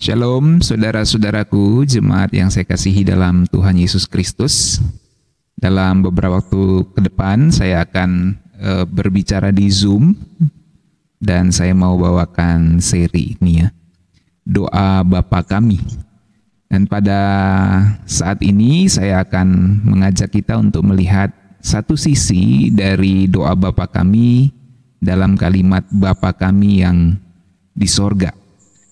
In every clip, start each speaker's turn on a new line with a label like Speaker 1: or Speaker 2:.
Speaker 1: Shalom saudara-saudaraku, jemaat yang saya kasihi dalam Tuhan Yesus Kristus. Dalam beberapa waktu ke depan saya akan berbicara di Zoom dan saya mau bawakan seri ini ya, Doa Bapa Kami. Dan pada saat ini saya akan mengajak kita untuk melihat satu sisi dari doa Bapa Kami dalam kalimat Bapa Kami yang di sorga.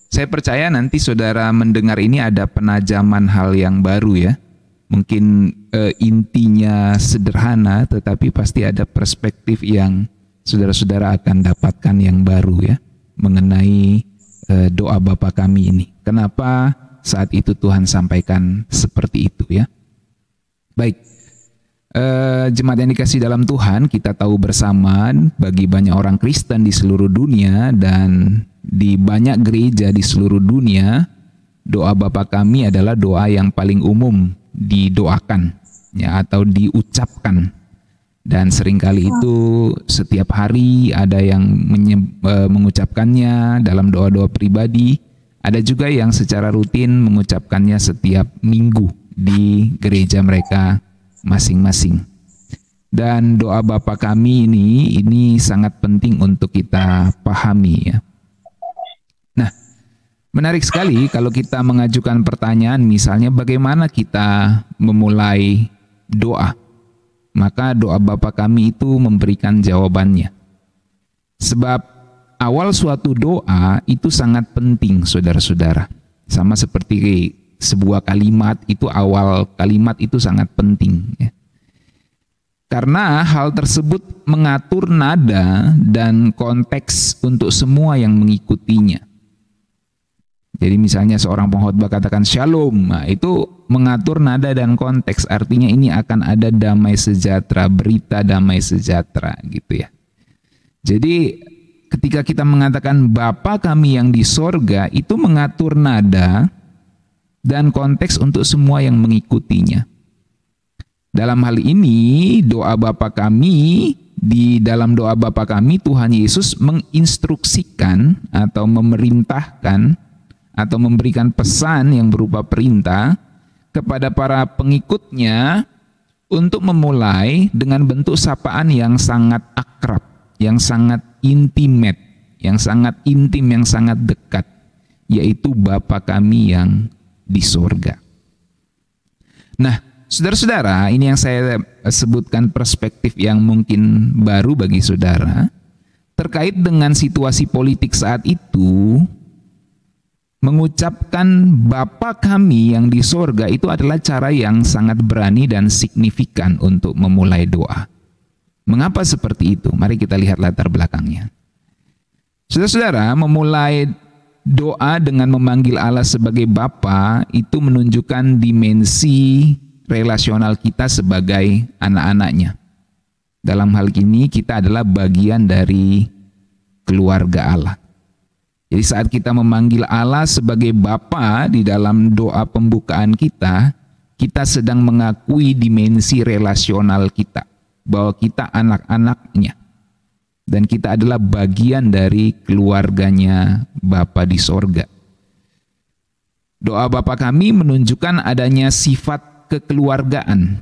Speaker 1: Saya percaya nanti saudara mendengar ini ada penajaman hal yang baru ya. Mungkin intinya sederhana, tetapi pasti ada perspektif yang saudara-saudara akan dapatkan yang baru ya, mengenai doa Bapa Kami ini. Kenapa saat itu Tuhan sampaikan seperti itu ya. Baik, jemaat yang dikasihi dalam Tuhan, kita tahu bersama bagi banyak orang Kristen di seluruh dunia dan di banyak gereja di seluruh dunia, doa Bapa Kami adalah doa yang paling umum didoakan ya, atau diucapkan. Dan seringkali itu setiap hari ada yang mengucapkannya dalam doa-doa pribadi, ada juga yang secara rutin mengucapkannya setiap minggu di gereja mereka masing-masing. Dan doa Bapa Kami ini sangat penting untuk kita pahami ya. Nah, menarik sekali kalau kita mengajukan pertanyaan, misalnya bagaimana kita memulai doa. Maka doa Bapa Kami itu memberikan jawabannya. Sebab awal suatu doa itu sangat penting, saudara-saudara. Sama seperti sebuah kalimat, itu awal kalimat itu sangat penting ya. Karena hal tersebut mengatur nada dan konteks untuk semua yang mengikutinya. Jadi misalnya seorang pengkhotbah katakan shalom, nah itu mengatur nada dan konteks, artinya ini akan ada damai sejahtera, berita damai sejahtera gitu ya. Jadi ketika kita mengatakan Bapa Kami yang di sorga, itu mengatur nada dan konteks untuk semua yang mengikutinya. Dalam hal ini doa Bapa Kami, di dalam doa Bapa Kami Tuhan Yesus menginstruksikan atau memerintahkan atau memberikan pesan yang berupa perintah kepada para pengikutnya untuk memulai dengan bentuk sapaan yang sangat akrab, yang sangat intimate, yang sangat intim, yang sangat dekat, yaitu Bapa Kami yang di sorga. Nah, saudara-saudara, ini yang saya sebutkan perspektif yang mungkin baru bagi saudara terkait dengan situasi politik saat itu. Mengucapkan Bapa Kami yang di sorga itu adalah cara yang sangat berani dan signifikan untuk memulai doa. Mengapa seperti itu? Mari kita lihat latar belakangnya. Saudara-saudara, memulai doa dengan memanggil Allah sebagai Bapa itu menunjukkan dimensi relasional kita sebagai anak-anaknya. Dalam hal ini kita adalah bagian dari keluarga Allah. Jadi saat kita memanggil Allah sebagai Bapa di dalam doa pembukaan kita, kita sedang mengakui dimensi relasional kita, bahwa kita anak-anaknya. Dan kita adalah bagian dari keluarganya Bapa di sorga. Doa Bapa Kami menunjukkan adanya sifat kekeluargaan,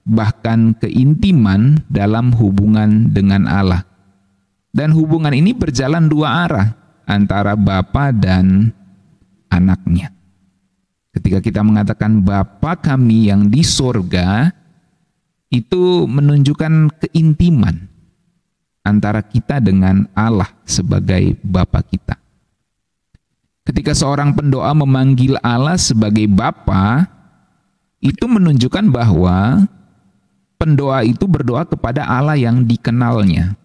Speaker 1: bahkan keintiman dalam hubungan dengan Allah. Dan hubungan ini berjalan dua arah, antara Bapa dan anaknya. Ketika kita mengatakan Bapa Kami yang di sorga, itu menunjukkan keintiman antara kita dengan Allah sebagai Bapa kita. Ketika seorang pendoa memanggil Allah sebagai Bapa, itu menunjukkan bahwa pendoa itu berdoa kepada Allah yang dikenalnya.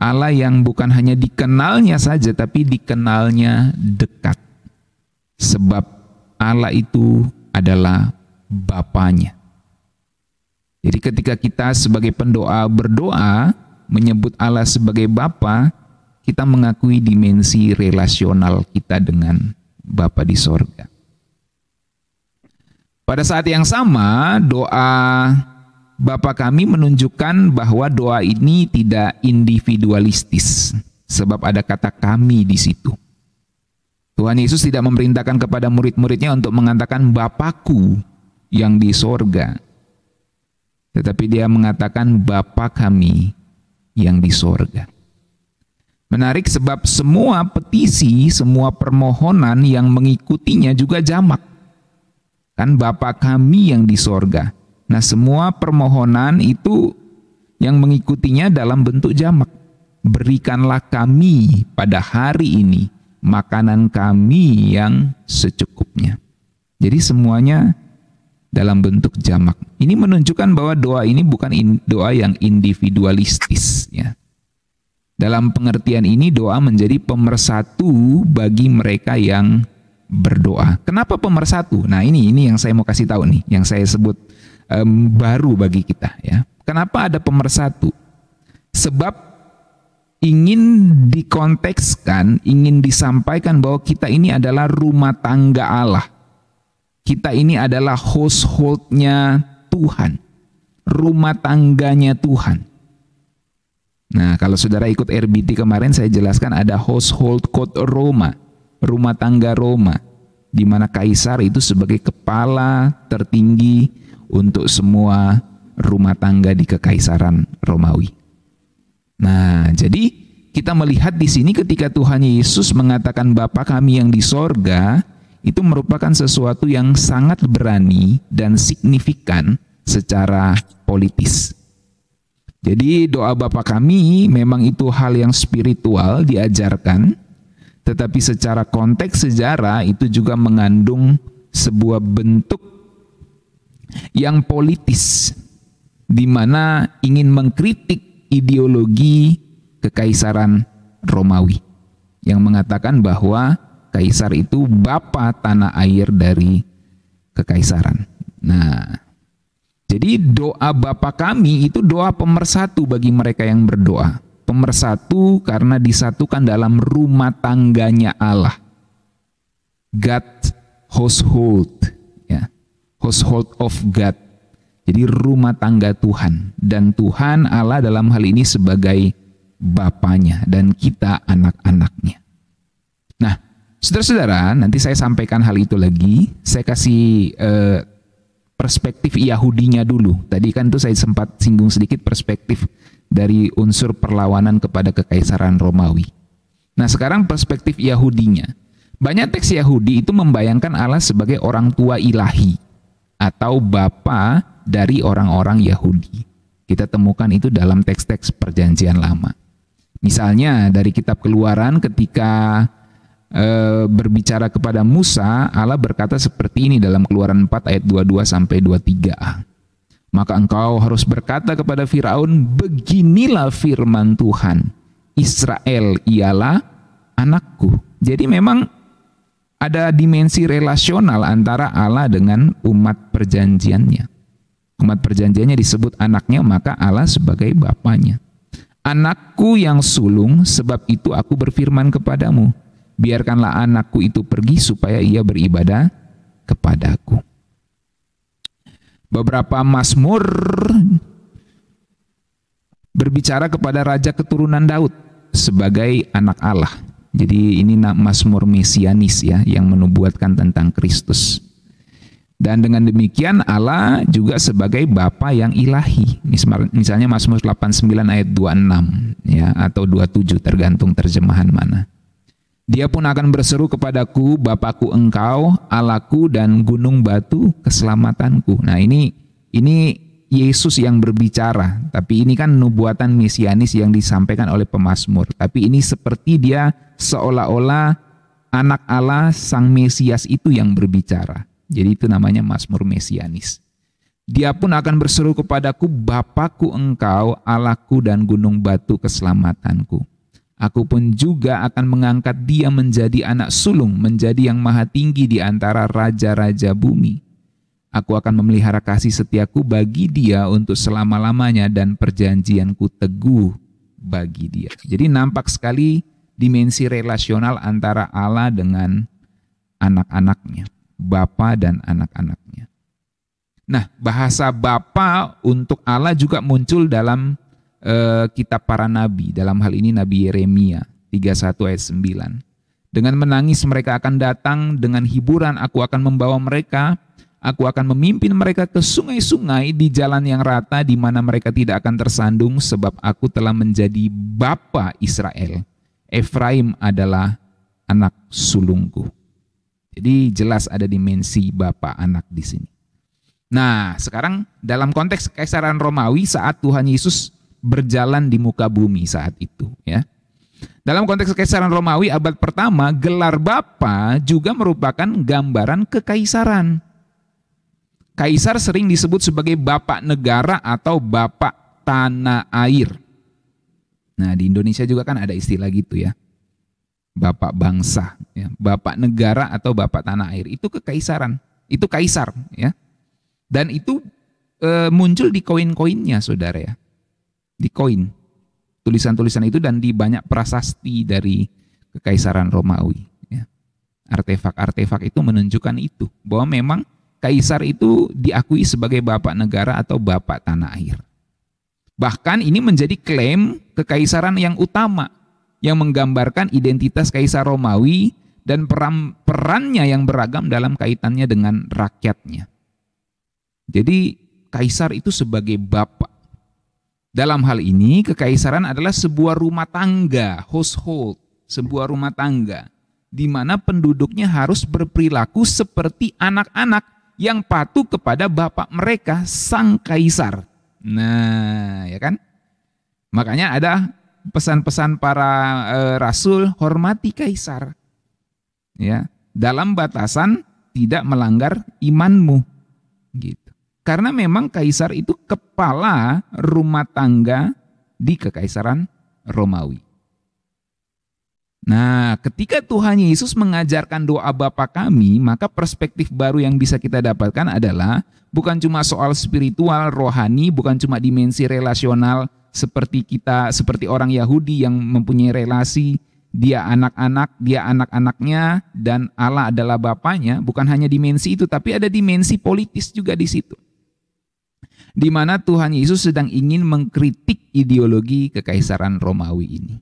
Speaker 1: Allah yang bukan hanya dikenalnya saja, tapi dikenalnya dekat. Sebab Allah itu adalah Bapanya. Jadi ketika kita sebagai pendoa berdoa, menyebut Allah sebagai Bapa, kita mengakui dimensi relasional kita dengan Bapa di sorga. Pada saat yang sama, doa Bapa Kami menunjukkan bahwa doa ini tidak individualistis, sebab ada kata kami di situ. Tuhan Yesus tidak memerintahkan kepada murid-muridnya untuk mengatakan Bapakku yang di sorga, tetapi dia mengatakan Bapa kami yang di sorga. Menarik sebab semua petisi, semua permohonan yang mengikutinya juga jamak. Kan Bapa kami yang di sorga. Nah, semua permohonan itu yang mengikutinya dalam bentuk jamak. Berikanlah kami pada hari ini makanan kami yang secukupnya. Jadi semuanya dalam bentuk jamak. Ini menunjukkan bahwa doa ini bukan doa yang individualistis, ya. Dalam pengertian ini doa menjadi pemersatu bagi mereka yang berdoa. Kenapa pemersatu? Nah, ini yang saya mau kasih tahu nih, yang saya sebut baru bagi kita, ya. Kenapa ada pemersatu? Sebab ingin dikontekskan, ingin disampaikan bahwa kita ini adalah rumah tangga Allah. Kita ini adalah household-nya Tuhan, rumah tangganya Tuhan. Nah, kalau saudara ikut RBT kemarin saya jelaskan ada household code Roma, rumah tangga Roma, di mana kaisar itu sebagai kepala tertinggi untuk semua rumah tangga di kekaisaran Romawi. Nah, jadi kita melihat di sini ketika Tuhan Yesus mengatakan Bapa kami yang di sorga, itu merupakan sesuatu yang sangat berani dan signifikan secara politis. Jadi doa Bapa kami memang itu hal yang spiritual diajarkan, tetapi secara konteks sejarah itu juga mengandung sebuah bentuk yang politis, di mana ingin mengkritik ideologi kekaisaran Romawi yang mengatakan bahwa kaisar itu bapa tanah air dari kekaisaran. Nah, jadi doa Bapa kami itu doa pemersatu bagi mereka yang berdoa. Pemersatu karena disatukan dalam rumah tangganya Allah. God household, ya. Household of God. Jadi rumah tangga Tuhan, dan Tuhan Allah dalam hal ini sebagai Bapanya dan kita anak-anaknya. Nah, saudara-saudara, nanti saya sampaikan hal itu lagi. Saya kasih perspektif Yahudinya dulu. Tadi kan tuh saya sempat singgung sedikit perspektif dari unsur perlawanan kepada kekaisaran Romawi. Nah, sekarang perspektif Yahudinya. Banyak teks Yahudi itu membayangkan Allah sebagai orang tua ilahi atau bapa dari orang-orang Yahudi. Kita temukan itu dalam teks-teks Perjanjian Lama. Misalnya dari kitab Keluaran ketika berbicara kepada Musa, Allah berkata seperti ini dalam Keluaran 4 ayat 22 sampai 23a. Maka engkau harus berkata kepada Firaun, beginilah firman Tuhan, Israel ialah anakku. Jadi memang ada dimensi relasional antara Allah dengan umat perjanjiannya. Umat perjanjiannya disebut anaknya, maka Allah sebagai bapanya. Anakku yang sulung, sebab itu aku berfirman kepadamu, biarkanlah anakku itu pergi supaya ia beribadah kepadaku. Beberapa mazmur berbicara kepada raja keturunan Daud sebagai anak Allah. Jadi ini mazmur mesianis, ya, yang menubuatkan tentang Kristus. Dan dengan demikian Allah juga sebagai Bapa yang ilahi. Misalnya Mazmur 89 ayat 26, ya, atau 27 tergantung terjemahan mana. Dia pun akan berseru kepadaku, Bapakku engkau, Allahku dan gunung batu keselamatanku. Nah, ini Yesus yang berbicara, tapi ini kan nubuatan mesianis yang disampaikan oleh pemazmur. Tapi ini seperti dia seolah-olah anak Allah sang Mesias itu yang berbicara. Jadi itu namanya mazmur mesianis. Dia pun akan berseru kepadaku, Bapakku engkau, Allahku dan gunung batu keselamatanku. Aku pun juga akan mengangkat dia menjadi anak sulung, menjadi yang maha tinggi di antara raja-raja bumi. Aku akan memelihara kasih setiaku bagi dia untuk selama-lamanya dan perjanjianku teguh bagi dia. Jadi nampak sekali dimensi relasional antara Allah dengan anak-anaknya. Bapa dan anak-anaknya. Nah, bahasa Bapa untuk Allah juga muncul dalam kitab para nabi. Dalam hal ini Nabi Yeremia 31 ayat 9. Dengan menangis mereka akan datang, dengan hiburan aku akan membawa mereka. Aku akan memimpin mereka ke sungai-sungai di jalan yang rata di mana mereka tidak akan tersandung sebab aku telah menjadi bapa Israel. Efraim adalah anak sulungku. Jadi jelas ada dimensi bapa anak di sini. Nah, sekarang dalam konteks Kekaisaran Romawi saat Tuhan Yesus berjalan di muka bumi saat itu, ya. Dalam konteks Kekaisaran Romawi abad pertama, gelar bapa juga merupakan gambaran kekaisaran. Kaisar sering disebut sebagai bapak negara atau bapak tanah air. Nah, di Indonesia juga kan ada istilah gitu ya. Bapak bangsa, ya. Bapak negara atau bapak tanah air. Itu kekaisaran, itu kaisar, ya. Dan itu muncul di koin-koinnya, saudara ya. Di koin, tulisan-tulisan itu dan di banyak prasasti dari Kekaisaran Romawi. Ya. Artefak-artefak itu menunjukkan itu, bahwa memang kaisar itu diakui sebagai bapak negara atau bapak tanah air. Bahkan ini menjadi klaim kekaisaran yang utama yang menggambarkan identitas kaisar Romawi dan perannya yang beragam dalam kaitannya dengan rakyatnya. Jadi kaisar itu sebagai bapak. Dalam hal ini kekaisaran adalah sebuah rumah tangga, household, sebuah rumah tangga di mana penduduknya harus berperilaku seperti anak-anak yang patuh kepada bapak mereka, sang kaisar. Nah, ya kan? Makanya ada pesan-pesan para rasul, hormati kaisar. Ya, dalam batasan tidak melanggar imanmu. Gitu. Karena memang kaisar itu kepala rumah tangga di Kekaisaran Romawi. Nah, ketika Tuhan Yesus mengajarkan doa Bapa kami, maka perspektif baru yang bisa kita dapatkan adalah bukan cuma soal spiritual, rohani, bukan cuma dimensi relasional seperti orang Yahudi yang mempunyai relasi, dia anak-anaknya dan Allah adalah Bapanya, bukan hanya dimensi itu, tapi ada dimensi politis juga di situ. Di mana Tuhan Yesus sedang ingin mengkritik ideologi Kekaisaran Romawi ini.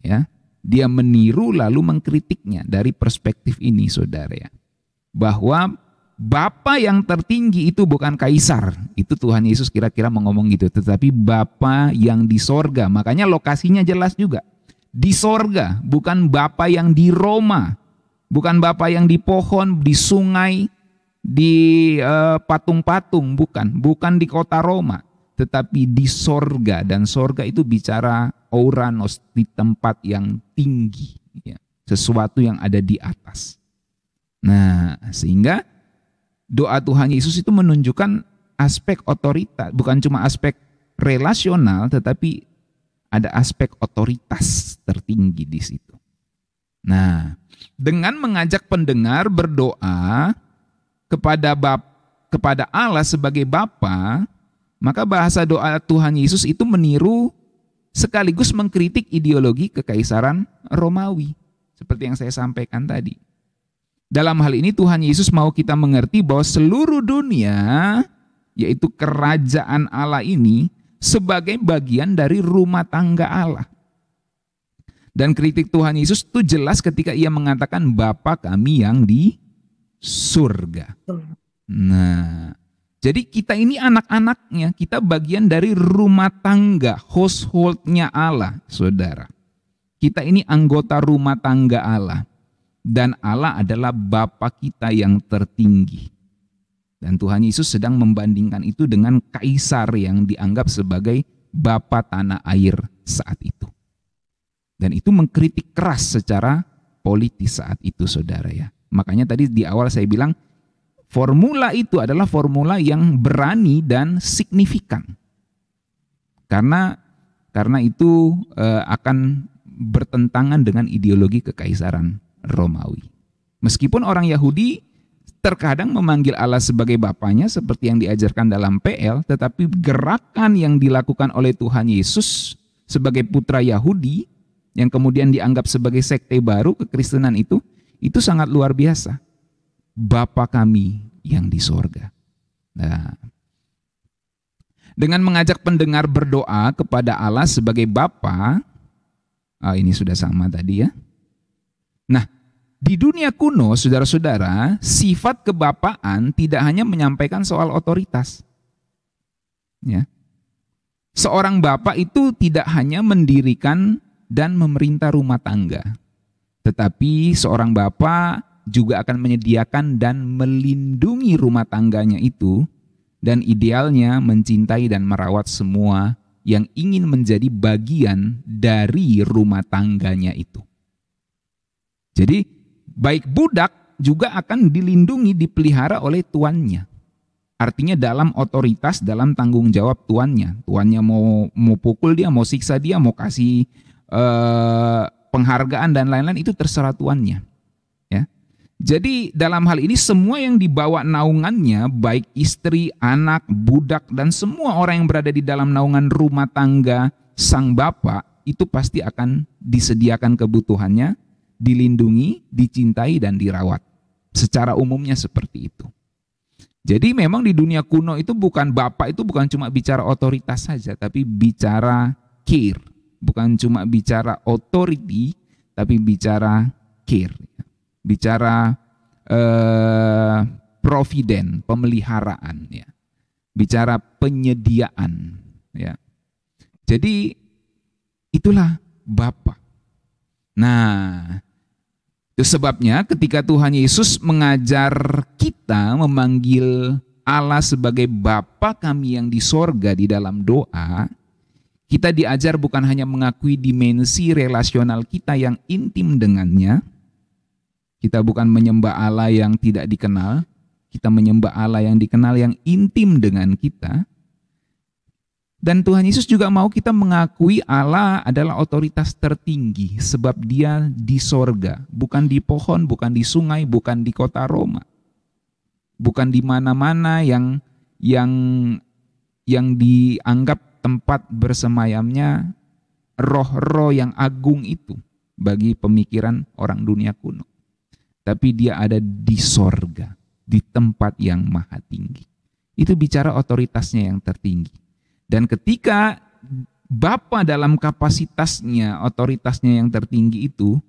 Speaker 1: Ya. Dia meniru lalu mengkritiknya dari perspektif ini, saudara ya. Bahwa Bapa yang tertinggi itu bukan kaisar. Itu Tuhan Yesus kira-kira mau ngomong gitu. Tetapi Bapa yang di sorga. Makanya lokasinya jelas juga. Di sorga, bukan Bapa yang di Roma. Bukan Bapa yang di pohon, di sungai, di patung-patung. Bukan di kota Roma. Tetapi di sorga, dan sorga itu bicara Ouranos, di tempat yang tinggi, ya, sesuatu yang ada di atas. Nah, sehingga doa Tuhan Yesus itu menunjukkan aspek otoritas, bukan cuma aspek relasional, tetapi ada aspek otoritas tertinggi di situ. Nah, dengan mengajak pendengar berdoa kepada Allah sebagai Bapa, maka bahasa doa Tuhan Yesus itu meniru sekaligus mengkritik ideologi Kekaisaran Romawi. Seperti yang saya sampaikan tadi. Dalam hal ini Tuhan Yesus mau kita mengerti bahwa seluruh dunia, yaitu kerajaan Allah ini, sebagai bagian dari rumah tangga Allah. Dan kritik Tuhan Yesus itu jelas ketika ia mengatakan Bapa kami yang di surga. Nah, jadi kita ini anak-anaknya, kita bagian dari rumah tangga, household-nya Allah, saudara. Kita ini anggota rumah tangga Allah. Dan Allah adalah Bapa kita yang tertinggi. Dan Tuhan Yesus sedang membandingkan itu dengan kaisar yang dianggap sebagai Bapa tanah air saat itu. Dan itu mengkritik keras secara politis saat itu, saudara ya. Makanya tadi di awal saya bilang, formula itu adalah formula yang berani dan signifikan. Karena itu akan bertentangan dengan ideologi Kekaisaran Romawi. Meskipun orang Yahudi terkadang memanggil Allah sebagai Bapanya seperti yang diajarkan dalam PL, tetapi gerakan yang dilakukan oleh Tuhan Yesus sebagai putra Yahudi yang kemudian dianggap sebagai sekte baru kekristenan itu sangat luar biasa. Bapa kami yang di sorga. Nah, dengan mengajak pendengar berdoa kepada Allah sebagai Bapa, ini sudah sama tadi ya. Nah, di dunia kuno, saudara-saudara, sifat kebapaan tidak hanya menyampaikan soal otoritas. Ya. Seorang bapak itu tidak hanya mendirikan dan memerintah rumah tangga, tetapi seorang bapak juga akan menyediakan dan melindungi rumah tangganya itu, dan idealnya mencintai dan merawat semua yang ingin menjadi bagian dari rumah tangganya itu. Jadi baik budak juga akan dilindungi, dipelihara oleh tuannya. Artinya dalam otoritas, dalam tanggung jawab tuannya. Tuannya mau pukul dia, mau siksa dia, mau kasih penghargaan dan lain-lain, itu terserah tuannya. Ya. Jadi dalam hal ini semua yang dibawa naungannya, baik istri, anak, budak, dan semua orang yang berada di dalam naungan rumah tangga sang bapak, itu pasti akan disediakan kebutuhannya, dilindungi, dicintai, dan dirawat. Secara umumnya seperti itu. Jadi memang di dunia kuno itu bapak itu bukan cuma bicara otoritas saja, tapi bicara care. Bukan cuma bicara authority, tapi bicara care. Bicara providen, pemeliharaan, ya. Bicara penyediaan, ya. Jadi itulah Bapa. Nah, itu sebabnya ketika Tuhan Yesus mengajar kita memanggil Allah sebagai Bapa kami yang di sorga di dalam doa, kita diajar bukan hanya mengakui dimensi relasional kita yang intim dengannya. Kita bukan menyembah Allah yang tidak dikenal, kita menyembah Allah yang dikenal, yang intim dengan kita. Dan Tuhan Yesus juga mau kita mengakui Allah adalah otoritas tertinggi sebab dia di sorga, bukan di pohon, bukan di sungai, bukan di kota Roma. Bukan di mana-mana yang dianggap tempat bersemayamnya roh-roh yang agung itu bagi pemikiran orang dunia kuno. Tapi dia ada di sorga, di tempat yang maha tinggi. Itu bicara otoritasnya yang tertinggi. Dan ketika Bapa dalam kapasitasnya, otoritasnya yang tertinggi itu,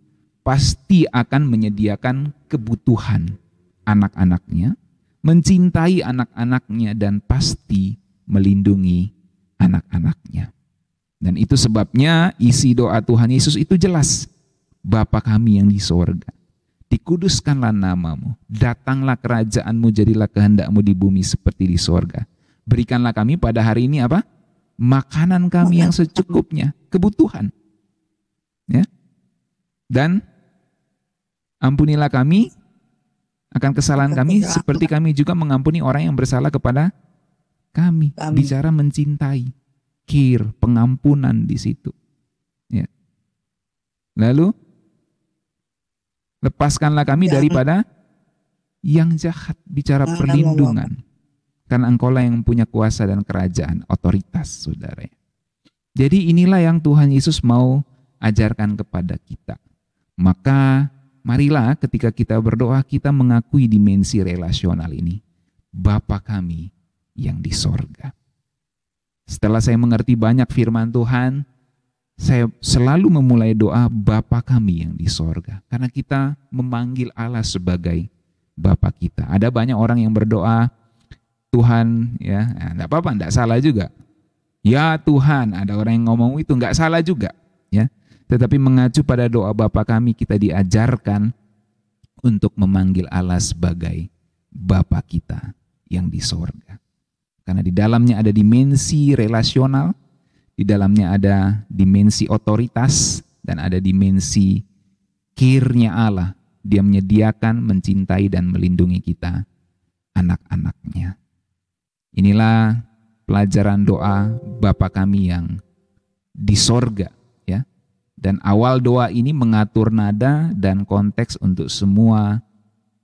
Speaker 1: pasti akan menyediakan kebutuhan anak-anaknya, mencintai anak-anaknya, dan pasti melindungi anak-anaknya. Dan itu sebabnya isi doa Tuhan Yesus itu jelas. Bapa kami yang di sorga, dikuduskanlah namamu, datanglah kerajaanmu, jadilah kehendakmu di bumi seperti di sorga. Berikanlah kami pada hari ini apa? Makanan kami yang secukupnya, kebutuhan. Ya. Dan ampunilah kami akan kesalahan kami seperti kami juga mengampuni orang yang bersalah kepada kami. Bicara mencintai, care, pengampunan di situ. Ya. Lalu lepaskanlah kami daripada yang jahat, bicara perlindungan. Karena engkaulah yang punya kuasa dan kerajaan, otoritas, saudara. Jadi inilah yang Tuhan Yesus mau ajarkan kepada kita. Maka marilah ketika kita berdoa, kita mengakui dimensi relasional ini. Bapa kami yang di sorga. Setelah saya mengerti banyak firman Tuhan, saya selalu memulai doa Bapa kami yang di sorga. Karena kita memanggil Allah sebagai Bapa kita. Ada banyak orang yang berdoa, Tuhan, ya, enggak apa-apa, enggak salah juga. Ya Tuhan, ada orang yang ngomong itu enggak salah juga, ya. Tetapi mengacu pada doa Bapa kami, kita diajarkan untuk memanggil Allah sebagai Bapa kita yang di sorga. Karena di dalamnya ada dimensi relasional, di dalamnya ada dimensi otoritas, dan ada dimensi care-nya Allah. Dia menyediakan, mencintai, dan melindungi kita, anak-anaknya. Inilah pelajaran doa Bapa kami yang di sorga, ya. Dan awal doa ini mengatur nada dan konteks untuk semua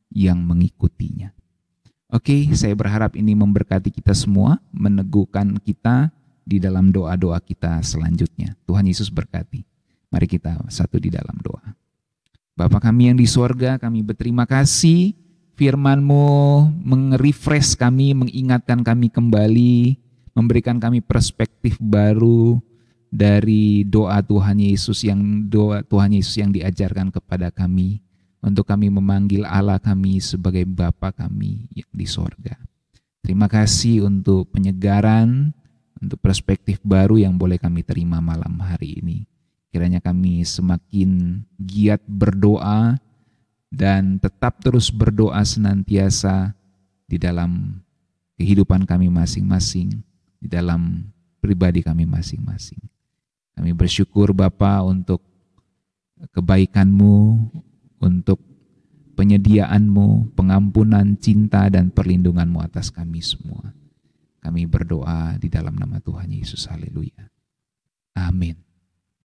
Speaker 1: yang mengikutinya. Oke, saya berharap ini memberkati kita semua, meneguhkan kita di dalam doa-doa kita selanjutnya. Tuhan Yesus berkati. Mari kita satu di dalam doa. Bapa kami yang di sorga, kami berterima kasih firman-Mu meng-refresh kami, mengingatkan kami kembali, memberikan kami perspektif baru dari doa Tuhan Yesus yang diajarkan kepada kami. untuk kami memanggil Allah kami sebagai Bapa kami yang di sorga. Terima kasih untuk penyegaran, untuk perspektif baru yang boleh kami terima malam hari ini. Kiranya kami semakin giat berdoa dan tetap terus berdoa senantiasa di dalam kehidupan kami masing-masing, di dalam pribadi kami masing-masing. Kami bersyukur Bapa untuk kebaikan-Mu, untuk penyediaan-Mu, pengampunan, cinta, dan perlindungan-Mu atas kami semua. Kami berdoa di dalam nama Tuhan Yesus. Haleluya. Amin.